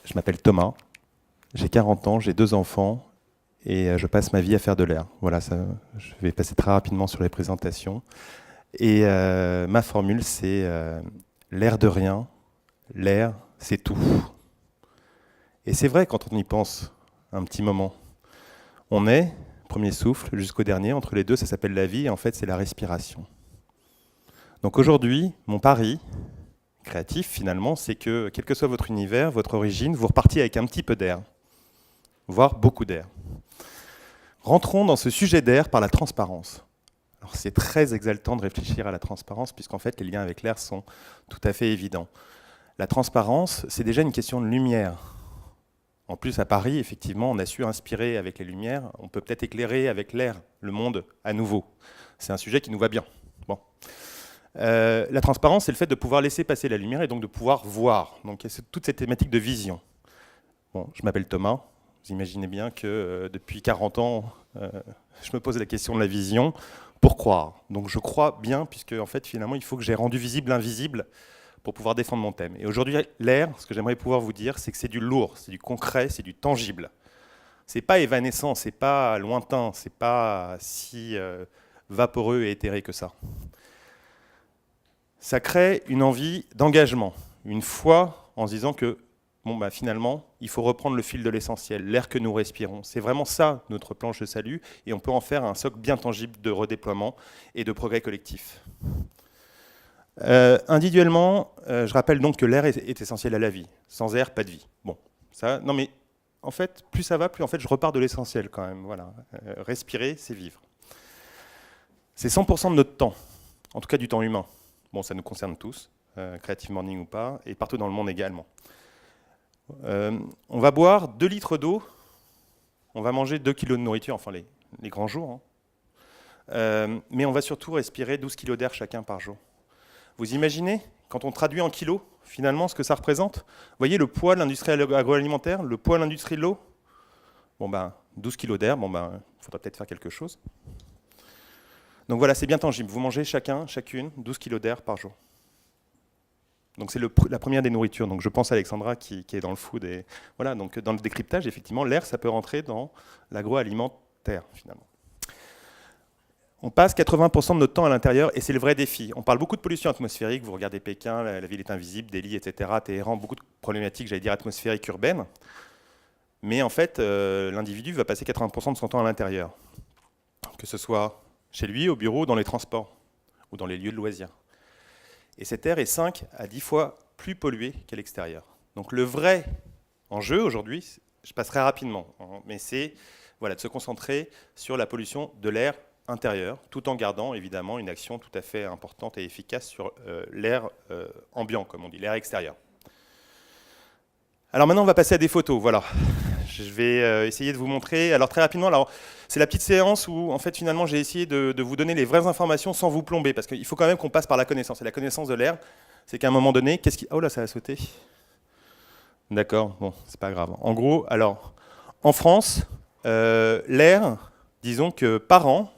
Je m'appelle Thomas, j'ai 40 ans, j'ai 2 enfants et je passe ma vie à faire de l'air. Voilà, ça, je vais passer très rapidement sur les présentations. Et ma formule, c'est l'air de rien, l'air, c'est tout. Et c'est vrai quand on y pense un petit moment. On est, premier souffle jusqu'au dernier, entre les deux, ça s'appelle la vie et en fait, c'est la respiration. Donc aujourd'hui, mon pari créatif, finalement, c'est que, quel que soit votre univers, votre origine, vous repartiez avec un petit peu d'air, voire beaucoup d'air. Rentrons dans ce sujet d'air par la transparence. Alors c'est très exaltant de réfléchir à la transparence, puisqu'en fait, les liens avec l'air sont tout à fait évidents. La transparence, c'est déjà une question de lumière. En plus, à Paris, effectivement, on a su inspirer avec les lumières. On peut peut-être éclairer avec l'air le monde à nouveau. C'est un sujet qui nous va bien. Bon. La transparence, c'est le fait de pouvoir laisser passer la lumière et donc de pouvoir voir. Donc, il y a toute cette thématique de vision. Bon, je m'appelle Thomas. Vous imaginez bien que depuis 40 ans, je me pose la question de la vision pour croire. Donc, je crois bien, puisque en fait, finalement, il faut que j'ai rendu visible l'invisible pour pouvoir défendre mon thème. Et aujourd'hui, l'air, ce que j'aimerais pouvoir vous dire, c'est que c'est du lourd, c'est du concret, c'est du tangible. C'est pas évanescent, c'est pas lointain, c'est pas si vaporeux et éthéré que ça. Ça crée une envie d'engagement, une foi en se disant que bon, bah, finalement, il faut reprendre le fil de l'essentiel, l'air que nous respirons. C'est vraiment ça, notre planche de salut, et on peut en faire un socle bien tangible de redéploiement et de progrès collectif. Individuellement, je rappelle donc que l'air est essentiel à la vie. Sans air, pas de vie. Bon, ça, non mais en fait, plus ça va, plus en fait, je repars de l'essentiel quand même. Voilà, respirer, c'est vivre. C'est 100% de notre temps, en tout cas du temps humain. Bon, ça nous concerne tous, Creative Morning ou pas, et partout dans le monde également. On va boire 2 litres d'eau, on va manger 2 kilos de nourriture, enfin les grands jours, hein. Mais on va surtout respirer 12 kilos d'air chacun par jour. Vous imaginez, quand on traduit en kilos, finalement, ce que ça représente? Vous voyez le poids de l'industrie agroalimentaire, le poids de l'industrie de l'eau? Bon ben, 12 kilos d'air, bon ben, il faudra peut-être faire quelque chose. Donc voilà, c'est bien tangible. Vous mangez chacune, 12 kilos d'air par jour. Donc c'est la première des nourritures. Donc je pense à Alexandra qui est dans le food. Et voilà, donc dans le décryptage, effectivement, l'air, ça peut rentrer dans l'agroalimentaire, finalement. On passe 80% de notre temps à l'intérieur et c'est le vrai défi. On parle beaucoup de pollution atmosphérique. Vous regardez Pékin, la ville est invisible, Delhi, etc., Téhéran, beaucoup de problématiques, j'allais dire, atmosphériques urbaines. Mais en fait, l'individu va passer 80% de son temps à l'intérieur. Que ce soit chez lui, au bureau, dans les transports ou dans les lieux de loisirs. Et cet air est 5 à 10 fois plus pollué qu'à l'extérieur. Donc le vrai enjeu aujourd'hui, je passerai rapidement, hein, mais c'est voilà, de se concentrer sur la pollution de l'air intérieur, tout en gardant évidemment une action tout à fait importante et efficace sur l'air ambiant, comme on dit, l'air extérieur. Alors maintenant, on va passer à des photos, voilà. Je vais essayer de vous montrer. Alors très rapidement, c'est la petite séance où en fait finalement j'ai essayé de vous donner les vraies informations sans vous plomber, parce qu'il faut quand même qu'on passe par la connaissance. Et la connaissance de l'air, c'est qu'à un moment donné, qu'est-ce qui... Oh là, ça a sauté. D'accord, bon, c'est pas grave. En gros, alors, en France, l'air, disons que par an,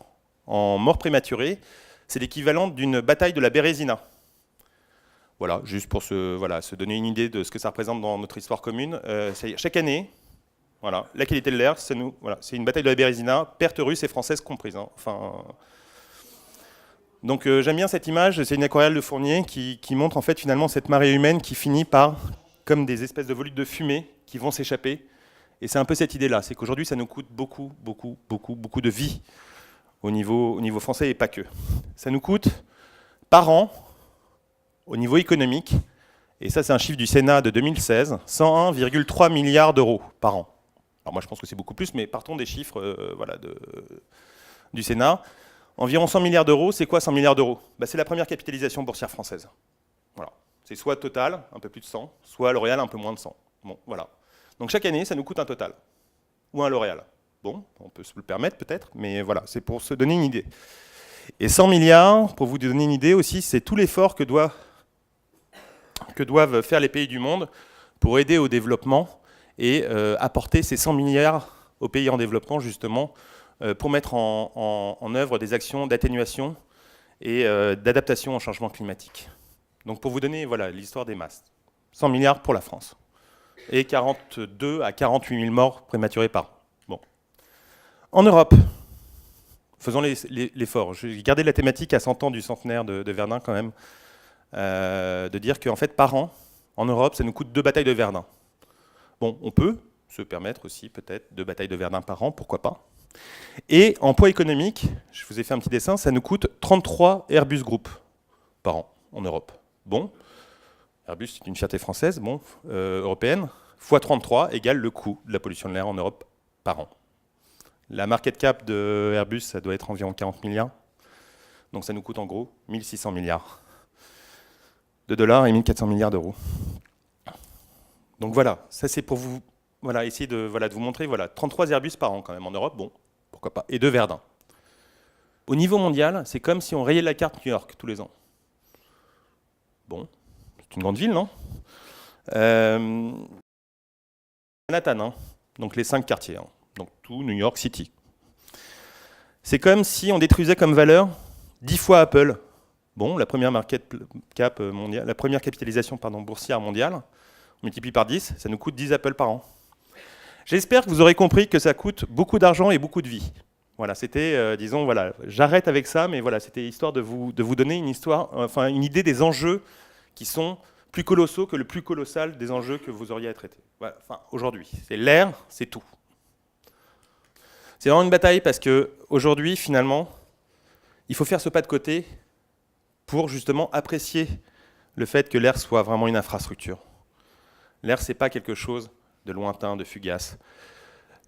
en mort prématurée, c'est l'équivalent d'une bataille de la Bérésina. Voilà, juste pour se donner une idée de ce que ça représente dans notre histoire commune. Chaque année, voilà, la qualité de l'air, c'est une bataille de la Bérésina, pertes russes et françaises comprises. Hein. Enfin, donc j'aime bien cette image, c'est une aquarelle de Fournier qui montre en fait finalement cette marée humaine qui finit par, comme des espèces de volutes de fumée qui vont s'échapper. Et c'est un peu cette idée-là, c'est qu'aujourd'hui ça nous coûte beaucoup de vie au niveau français et pas que. Ça nous coûte par an, au niveau économique, et ça c'est un chiffre du Sénat de 2016, 101,3 milliards d'euros par an. Alors moi je pense que c'est beaucoup plus, mais partons des chiffres du Sénat. Environ 100 milliards d'euros, c'est quoi 100 milliards d'euros? C'est la première capitalisation boursière française. Voilà. C'est soit Total, un peu plus de 100, soit L'Oréal, un peu moins de 100. Bon, voilà. Donc chaque année, ça nous coûte un Total. Ou un L'Oréal. Bon, on peut se le permettre peut-être, mais voilà, c'est pour se donner une idée. Et 100 milliards, pour vous donner une idée aussi, c'est tout l'effort que doivent faire les pays du monde pour aider au développement et apporter ces 100 milliards aux pays en développement, justement, pour mettre en œuvre des actions d'atténuation et d'adaptation au changement climatique. Donc pour vous donner voilà, l'histoire des masses, 100 milliards pour la France et 42 à 48 000 morts prématurés par an. Bon. En Europe, faisons l'effort. J'ai gardé la thématique à 100 ans du centenaire de Verdun quand même, de dire qu'en fait par an, en Europe, ça nous coûte 2 batailles de Verdun. Bon, on peut se permettre aussi peut-être 2 batailles de Verdun par an, pourquoi pas. Et en poids économique, je vous ai fait un petit dessin, ça nous coûte 33 Airbus Group par an en Europe. Bon, Airbus c'est une fierté française, bon, européenne, fois 33 égale le coût de la pollution de l'air en Europe par an. La market cap de Airbus, ça doit être environ 40 milliards. Donc ça nous coûte en gros 1600 milliards de dollars et 1400 milliards d'euros. Donc voilà, ça c'est pour vous essayer de vous montrer 33 Airbus par an quand même en Europe, bon, pourquoi pas, et 2 Verdun. Au niveau mondial, c'est comme si on rayait la carte New York tous les ans. Bon, c'est une grande ville, non Manhattan, hein, donc les 5 quartiers, hein, donc tout New York City. C'est comme si on détruisait comme valeur 10 fois Apple. Bon, la première market cap mondiale, la première capitalisation boursière mondiale, on multiplie par 10, ça nous coûte 10 Apple par an. J'espère que vous aurez compris que ça coûte beaucoup d'argent et beaucoup de vie. Voilà, c'était, disons, voilà, j'arrête avec ça, mais voilà, c'était histoire de vous donner une idée des enjeux qui sont plus colossaux que le plus colossal des enjeux que vous auriez à traiter. Voilà, enfin, aujourd'hui, c'est l'air, c'est tout. C'est vraiment une bataille parce qu'aujourd'hui, finalement, il faut faire ce pas de côté pour justement apprécier le fait que l'air soit vraiment une infrastructure. L'air, c'est pas quelque chose de lointain, de fugace.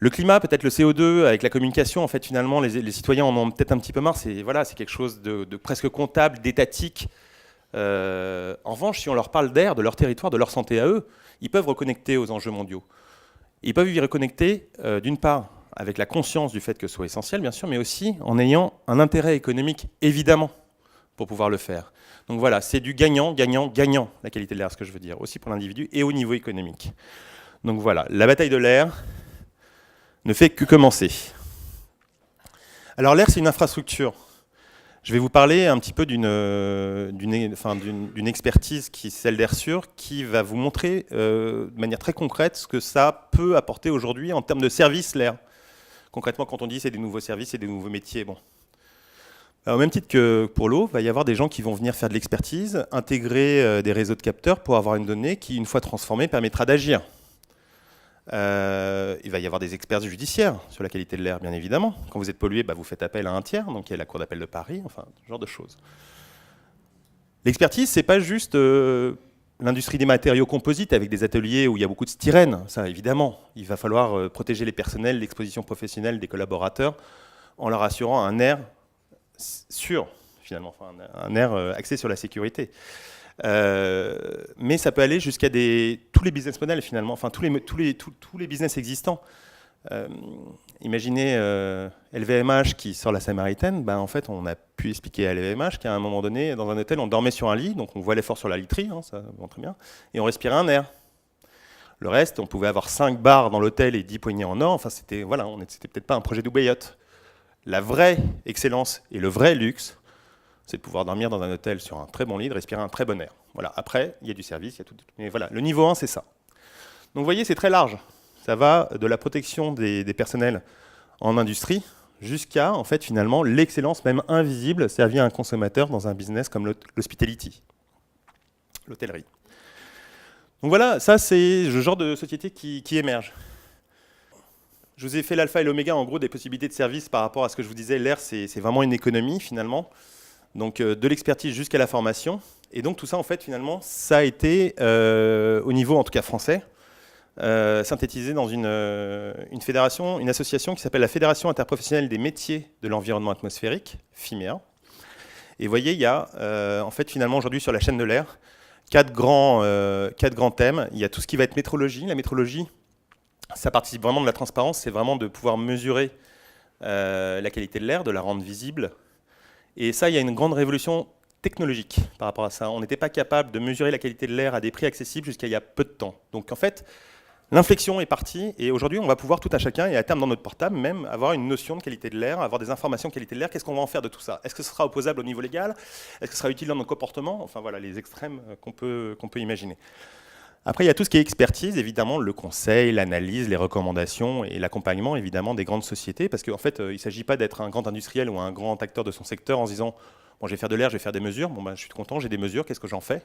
Le climat, peut-être le CO2, avec la communication, en fait, finalement, les citoyens en ont peut-être un petit peu marre. C'est quelque chose de presque comptable, d'étatique. En revanche, si on leur parle d'air, de leur territoire, de leur santé à eux, ils peuvent reconnecter aux enjeux mondiaux. Ils peuvent y reconnecter, d'une part, avec la conscience du fait que ce soit essentiel, bien sûr, mais aussi en ayant un intérêt économique, évidemment, pour pouvoir le faire. Donc voilà, c'est du gagnant, gagnant, gagnant, la qualité de l'air, ce que je veux dire, aussi pour l'individu et au niveau économique. Donc voilà, la bataille de l'air ne fait que commencer. Alors l'air, c'est une infrastructure. Je vais vous parler un petit peu d'une expertise qui est celle d'Airsure, qui va vous montrer de manière très concrète ce que ça peut apporter aujourd'hui en termes de services, l'air. Concrètement, quand on dit c'est des nouveaux services et des nouveaux métiers, bon. Alors, au même titre que pour l'eau, il va y avoir des gens qui vont venir faire de l'expertise, intégrer des réseaux de capteurs pour avoir une donnée qui, une fois transformée, permettra d'agir. Il va y avoir des experts judiciaires sur la qualité de l'air, bien évidemment. Quand vous êtes pollué, vous faites appel à un tiers, donc il y a la Cour d'appel de Paris, enfin, ce genre de choses. L'expertise, c'est pas juste l'industrie des matériaux composites avec des ateliers où il y a beaucoup de styrène, ça évidemment. Il va falloir protéger les personnels, l'exposition professionnelle des collaborateurs en leur assurant un air sûr, finalement, enfin, un air axé sur la sécurité. Mais ça peut aller jusqu'à tous les business models finalement, enfin tous les business existants. Imaginez LVMH qui sort la Samaritaine, en fait on a pu expliquer à LVMH qu'à un moment donné dans un hôtel on dormait sur un lit, donc on voit l'effort sur la literie, hein, ça va très bien, et on respirait un air. Le reste, on pouvait avoir 5 bars dans l'hôtel et 10 poignées en or, enfin c'était peut-être pas un projet d'Oubayotte. La vraie excellence et le vrai luxe, c'est de pouvoir dormir dans un hôtel sur un très bon lit, de respirer un très bon air. Voilà. Après, il y a du service, il y a tout. Mais voilà, le niveau 1, c'est ça. Donc vous voyez, c'est très large. Ça va de la protection des personnels en industrie jusqu'à, en fait, finalement, l'excellence même invisible servie à un consommateur dans un business comme l'hospitality, l'hôtellerie. Donc voilà, ça c'est le genre de société qui émerge. Je vous ai fait l'alpha et l'oméga, en gros, des possibilités de service par rapport à ce que je vous disais. L'air, c'est vraiment une économie, finalement. Donc, de l'expertise jusqu'à la formation. Et donc, tout ça, en fait, finalement, ça a été, au niveau, en tout cas français, synthétisé dans une fédération, une association qui s'appelle la Fédération interprofessionnelle des métiers de l'environnement atmosphérique, FIMEA. Et vous voyez, il y a, en fait, finalement, aujourd'hui, sur la chaîne de l'air, quatre grands thèmes. Il y a tout ce qui va être métrologie. La métrologie, ça participe vraiment de la transparence, c'est vraiment de pouvoir mesurer la qualité de l'air, de la rendre visible. Et ça, il y a une grande révolution technologique par rapport à ça. On n'était pas capable de mesurer la qualité de l'air à des prix accessibles jusqu'à il y a peu de temps. Donc en fait, l'inflexion est partie, et aujourd'hui, on va pouvoir tout à chacun, et à terme dans notre portable même, avoir une notion de qualité de l'air, avoir des informations de qualité de l'air. Qu'est-ce qu'on va en faire de tout ça? Est-ce que ce sera opposable au niveau légal? Est-ce que ce sera utile dans nos comportements? Enfin voilà, les extrêmes qu'on peut imaginer. Après, il y a tout ce qui est expertise, évidemment, le conseil, l'analyse, les recommandations et l'accompagnement, évidemment, des grandes sociétés, parce qu'en fait, il ne s'agit pas d'être un grand industriel ou un grand acteur de son secteur en se disant « bon, je vais faire de l'air, je vais faire des mesures, bon, ben, je suis content, j'ai des mesures, qu'est-ce que j'en fais ?»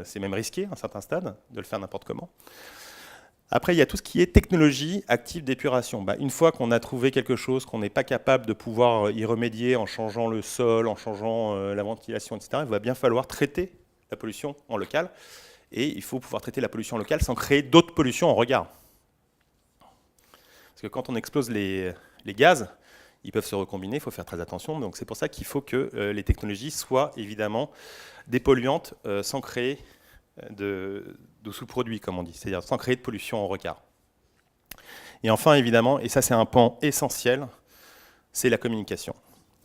C'est même risqué, à un certain stade, de le faire n'importe comment. Après, il y a tout ce qui est technologie active d'épuration. Une fois qu'on a trouvé quelque chose, qu'on n'est pas capable de pouvoir y remédier en changeant le sol, en changeant la ventilation, etc., il va bien falloir traiter la pollution en local. Et il faut pouvoir traiter la pollution locale sans créer d'autres pollutions en regard. Parce que quand on explose les gaz, ils peuvent se recombiner, il faut faire très attention. Donc c'est pour ça qu'il faut que les technologies soient évidemment dépolluantes sans créer de sous-produits, comme on dit, c'est-à-dire sans créer de pollution en regard. Et enfin, évidemment, et ça c'est un pan essentiel, c'est la communication.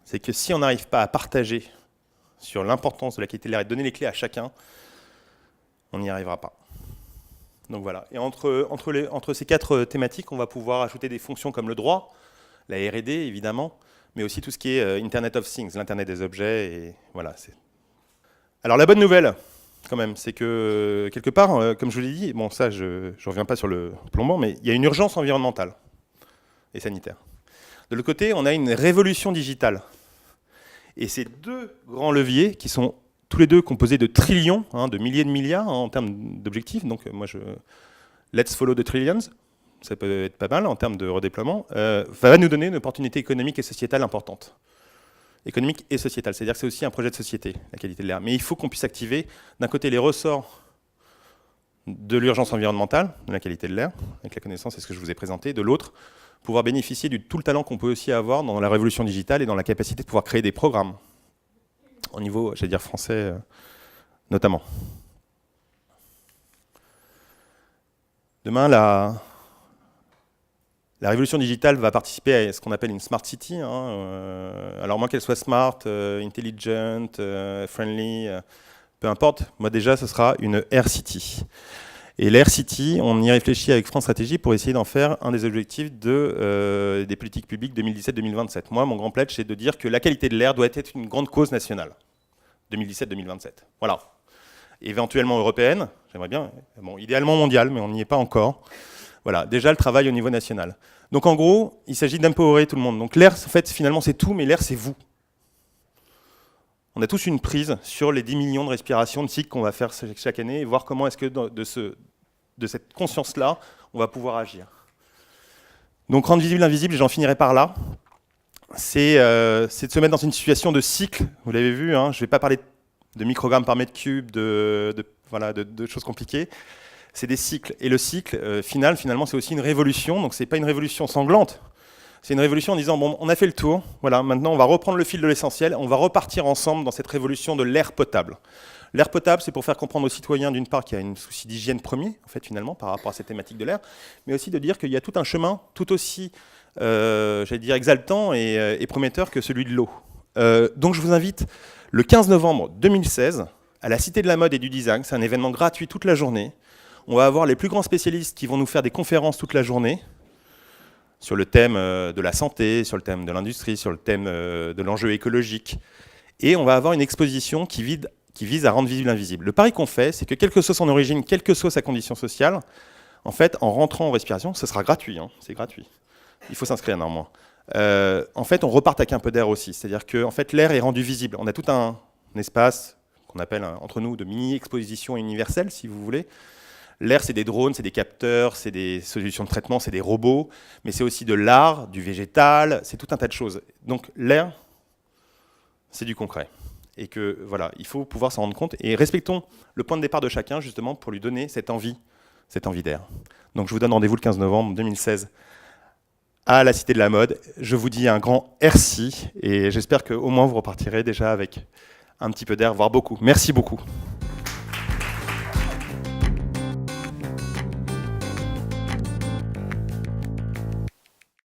C'est que si on n'arrive pas à partager sur l'importance de la qualité de l'air et donner les clés à chacun, on n'y arrivera pas. Donc voilà. Et entre ces quatre thématiques, on va pouvoir ajouter des fonctions comme le droit, la R&D évidemment, mais aussi tout ce qui est Internet of Things, l'Internet des objets. Et voilà. Alors la bonne nouvelle, quand même, c'est que quelque part, comme je vous l'ai dit, bon ça je ne reviens pas sur le plombant, mais il y a une urgence environnementale et sanitaire. De l'autre côté, on a une révolution digitale. Et ces deux grands leviers qui sont tous les deux composés de trillions, de milliers de milliards en termes d'objectifs. Donc moi, let's follow the trillions, ça peut être pas mal en termes de redéploiement, va nous donner une opportunité économique et sociétale importante. Économique et sociétale, c'est-à-dire que c'est aussi un projet de société, la qualité de l'air. Mais il faut qu'on puisse activer, d'un côté, les ressorts de l'urgence environnementale, de la qualité de l'air, avec la connaissance, c'est ce que je vous ai présenté, de l'autre, pouvoir bénéficier de tout le talent qu'on peut aussi avoir dans la révolution digitale et dans la capacité de pouvoir créer des programmes au niveau, j'allais dire français, notamment. Demain, la révolution digitale va participer à ce qu'on appelle une smart city. Alors moins qu'elle soit smart, intelligent, friendly, peu importe, moi déjà ce sera une Air City. Et l'Air City, on y réfléchit avec France Stratégie pour essayer d'en faire un des objectifs des politiques publiques 2017-2027. Moi, mon grand pledge, c'est de dire que la qualité de l'air doit être une grande cause nationale. 2017-2027. Voilà. Éventuellement européenne, j'aimerais bien, bon, idéalement mondiale, mais on n'y est pas encore. Voilà, déjà le travail au niveau national. Donc en gros, il s'agit d'empowerer tout le monde. Donc l'air, en fait, finalement, c'est tout, mais l'air, c'est vous. On a tous une prise sur les 10 millions de respirations de cycles qu'on va faire chaque année et voir comment est-ce que de cette conscience-là, on va pouvoir agir. Donc rendre visible l'invisible, et j'en finirai par là, c'est de se mettre dans une situation de cycle. Vous l'avez vu, je ne vais pas parler de microgrammes par mètre cube, de choses compliquées. C'est des cycles. Et le cycle finalement, c'est aussi une révolution. Donc ce n'est pas une révolution sanglante. C'est une révolution en disant, bon, on a fait le tour, voilà, maintenant on va reprendre le fil de l'essentiel, on va repartir ensemble dans cette révolution de l'air potable. L'air potable, c'est pour faire comprendre aux citoyens, d'une part, qu'il y a un souci d'hygiène premier, en fait, finalement, par rapport à cette thématique de l'air, mais aussi de dire qu'il y a tout un chemin tout aussi, j'allais dire, exaltant et prometteur que celui de l'eau. Donc je vous invite le 15 novembre 2016 à la Cité de la Mode et du Design, c'est un événement gratuit toute la journée. On va avoir les plus grands spécialistes qui vont nous faire des conférences toute la journée, sur le thème de la santé, sur le thème de l'industrie, sur le thème de l'enjeu écologique. Et on va avoir une exposition qui vise à rendre visible l'invisible. Le pari qu'on fait, c'est que quelle que soit son origine, quelle que soit sa condition sociale, en fait, en rentrant en respiration, ce sera gratuit, c'est gratuit. Il faut s'inscrire néanmoins. En fait, on repart avec un peu d'air aussi. C'est-à-dire que en fait, l'air est rendu visible. On a tout un espace qu'on appelle entre nous de mini-exposition universelle, si vous voulez. L'air, c'est des drones, c'est des capteurs, c'est des solutions de traitement, c'est des robots, mais c'est aussi de l'art, du végétal, c'est tout un tas de choses. Donc l'air, c'est du concret. Et que voilà, il faut pouvoir s'en rendre compte. Et respectons le point de départ de chacun, justement, pour lui donner cette envie d'air. Donc je vous donne rendez-vous le 15 novembre 2016 à la Cité de la Mode. Je vous dis un grand merci, et j'espère qu'au moins vous repartirez déjà avec un petit peu d'air, voire beaucoup. Merci beaucoup.